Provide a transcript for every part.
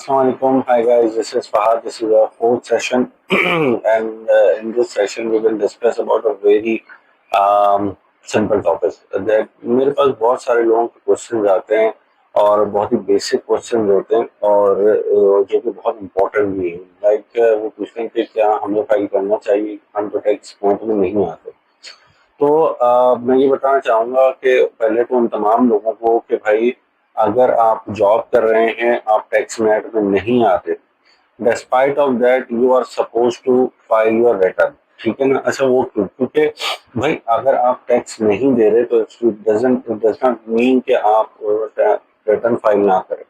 Assalamualaikum. Hi guys, this is Fahad. This is our fourth session, and in this session we will discuss about a very simple topic. That मेरे पास बहुत सारे लोगों के question आते हैं और बहुत ही बेसिक क्वेश्चन होते हैं और जो कि बहुत इंपॉर्टेंट भी हैं. लाइक वो पूछते हैं कि क्या हमें फाइल करना चाहिए, हम तो टैक्स पॉइंट में नहीं आते. तो मैं ये बताना चाहूँगा कि पहले तो उन तमाम लोगों को कि भाई अगर आप जॉब कर रहे हैं, आप टैक्स नेट में नहीं आते, despite of that you are suppose to file your return. ठीक है ना. अच्छा, वो क्यों? क्योंकि भाई अगर आप टैक्स नहीं दे रहे तो इट डज नॉट मीन कि आप रिटर्न फाइल ना करें.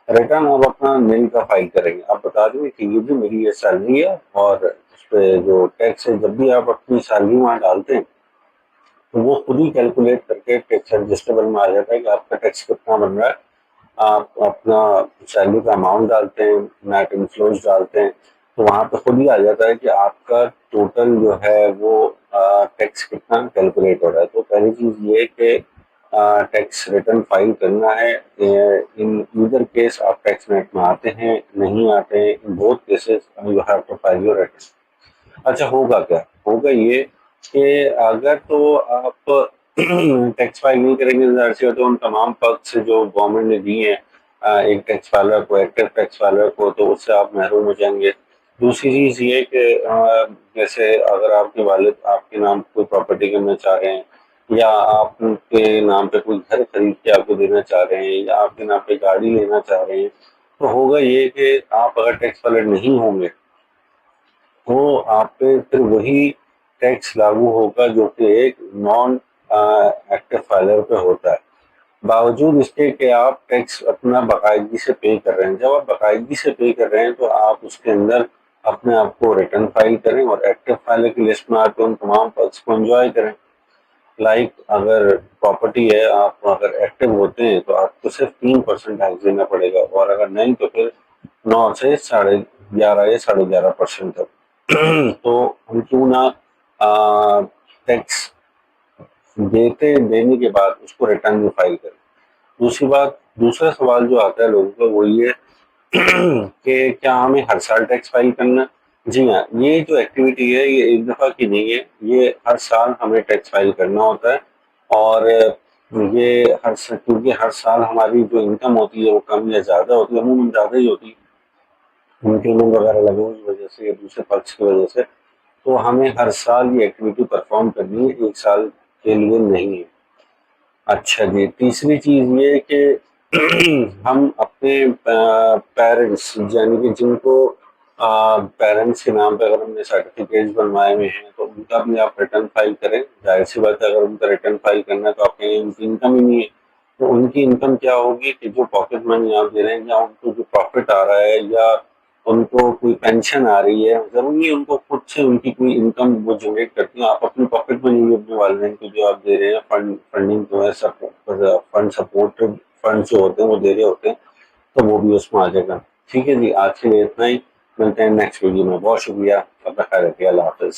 रिटर्न आप अपना निल का फाइल करेंगे. आप बता देंगे कि ये भी मेरी ये सैलरी है और उस पर जो टैक्स है, जब भी आप अपनी सैलरी वहाँ डालते हैं तो वो खुद ही कैलकुलेट करके टैक्स एडजस्टेबल में आ जाता है कि आपका टैक्स कितना बन रहा है. आप अपना सैलरी का अमाउंट डालते हैं, नेट इनफ्लोज डालते हैं, तो वहाँ पे खुद ही आ जाता है कि आपका टोटल जो है वो टैक्स कितना कैलकुलेट हो रहा है. तो पहली चीज़ ये है कि टैक्स रिटर्न फाइल करना है. इन ईदर केस आप टैक्स नेट में आते हैं, नहीं आते हैं, in both cases you have to file your return. अच्छा, होगा क्या? होगा ये कि अगर तो आप टैक्स फाइल नहीं करेंगे, ज़ाहिर सी बात है उन तमाम पक्ष जो गवर्नमेंट ने दिए हैं एक टैक्स फाइलर को, एक्टिव टैक्स फाइलर को, तो उससे आप महरूम हो जाएंगे. दूसरी चीज़ ये कि जैसे अगर आपके वालिद आपके नाम कोई प्रॉपर्टी करना चाह रहे हैं, या आपके नाम पे कोई घर खरीद के आपको देना चाह रहे हैं, या आपके नाम पे गाड़ी लेना चाह रहे हैं, तो होगा ये कि आप अगर टैक्स फाइलर नहीं होंगे तो आप पे फिर वही टैक्स लागू होगा जो कि एक नॉन एक्टिव फाइलर पे होता है, बावजूद इसके कि आप टैक्स अपना बाकायदगी से पे कर रहे हैं. जब आप बाकायदगी से पे कर रहे हैं तो आप उसके अंदर अपने आप को रिटर्न फाइल करें और एक्टिव फाइलर की लिस्ट में आके उन तमाम पर्क्स को एंजॉय करें. लाइक अगर प्रॉपर्टी है, आप अगर एक्टिव होते हैं तो आपको सिर्फ 3% टैक्स देना पड़ेगा, और अगर नहीं तो फिर 9 से 11.5 या 11.5% तक. तो हम क्यों ना टैक्स देने के बाद उसको रिटर्न भी फाइल करें. दूसरा सवाल जो आता है लोगों का वो ये कि क्या हमें हर साल टैक्स फाइल करना है? जी हाँ, ये जो एक्टिविटी है ये एक दफ़ा की नहीं है, ये हर साल हमें टैक्स फाइल करना होता है. और ये क्योंकि हर साल हमारी जो इनकम होती है वो कम या ज़्यादा होती है, अमूमन ज़्यादा ही होती है, इंक्रीमेंट वगैरह लगने की वजह से या दूसरे पक्ष की वजह से. तो हमें हर साल ये एक्टिविटी परफॉर्म करनी है, एक साल के लिए नहीं है. अच्छा जी, तीसरी चीज़ ये कि हम अपने पेरेंट्स यानी कि जिनको पेरेंट्स के नाम पे अगर हमने सर्टिफिकेट्स बनवाए हुए हैं तो उनका भी आप रिटर्न फाइल करें. जाहिर सी बात है अगर उनका रिटर्न फाइल करना है तो आप कहेंगे उनकी इनकम ही नहीं है, तो उनकी इनकम क्या होगी कि जो पॉकेट मनी आप दे रहे हैं या उनको जो प्रॉफिट आ रहा है या उनको कोई पेंशन आ रही है, जरूरी नहीं उनको खुद से उनकी कोई इनकम वो जनरेट करती है. आप अपनी पॉकेट मनी भी अपने वालिदैन को जो आप दे रहे हैं, फंडिंग जो है, फंड सपोर्ट फंड जो होते हैं वो दे रहे होते हैं, तो वो भी उसमें आ जाएगा. ठीक है जी, आज के लिए इतना ही. मिलते हैं नेक्स्ट वीडियो में. बहुत शुक्रिया. अपना ख्याल रखिए. अल्लाह हाफिज.